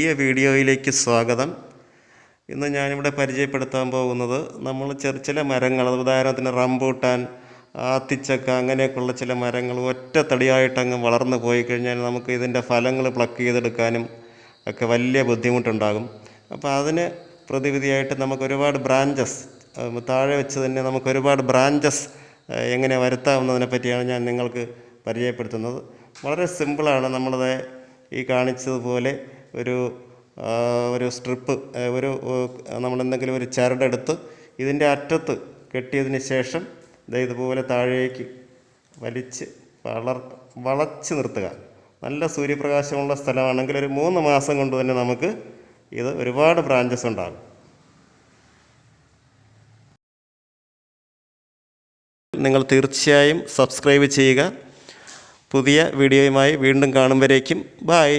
ഈ വീഡിയോയിലേക്ക് സ്വാഗതം. ഇന്ന് ഞാനിവിടെ പരിചയപ്പെടുത്താൻ പോകുന്നത് നമ്മൾ ചില മരങ്ങൾ, ഉദാഹരണത്തിന് റംബൂട്ടാൻ, ആത്തിച്ചക്ക, അങ്ങനെയൊക്കെയുള്ള ചില മരങ്ങൾ ഒറ്റ തടിയായിട്ടങ്ങ് വളർന്നു പോയി കഴിഞ്ഞാൽ നമുക്ക് ഇതിൻ്റെ ഫലങ്ങൾ പ്ലക്ക് ചെയ്തെടുക്കാനും ഒക്കെ വലിയ ബുദ്ധിമുട്ടുണ്ടാകും. അപ്പോൾ അതിന് പ്രതിവിധിയായിട്ട് നമുക്ക് ഒരുപാട് ബ്രാഞ്ചസ് താഴെ വെച്ച് തന്നെ നമുക്ക് ഒരുപാട് ബ്രാഞ്ചസ് എങ്ങനെ വരുത്താവുന്നതിനെ പറ്റിയാണ് ഞാൻ നിങ്ങൾക്ക് പരിചയപ്പെടുത്തുന്നത്. വളരെ സിമ്പിളാണ്. നമ്മളത് ഈ കാണിച്ചതുപോലെ ഒരു സ്ട്രിപ്പ്, നമ്മളെന്തെങ്കിലും ഒരു ചരടെടുത്ത് ഇതിൻ്റെ അറ്റത്ത് കെട്ടിയതിന് ശേഷം ഇതുപോലെ താഴേക്ക് വലിച്ച് വളച്ച് നിർത്തുക. നല്ല സൂര്യപ്രകാശമുള്ള സ്ഥലമാണെങ്കിൽ ഒരു 3 മാസം കൊണ്ട് തന്നെ നമുക്ക് ഇത് ഒരുപാട് ബ്രാഞ്ചസ് ഉണ്ടാകും. നിങ്ങൾ തീർച്ചയായും സബ്സ്ക്രൈബ് ചെയ്യുക. പുതിയ വീഡിയോയുമായി വീണ്ടും കാണുമ്പോഴേക്കും ബൈ.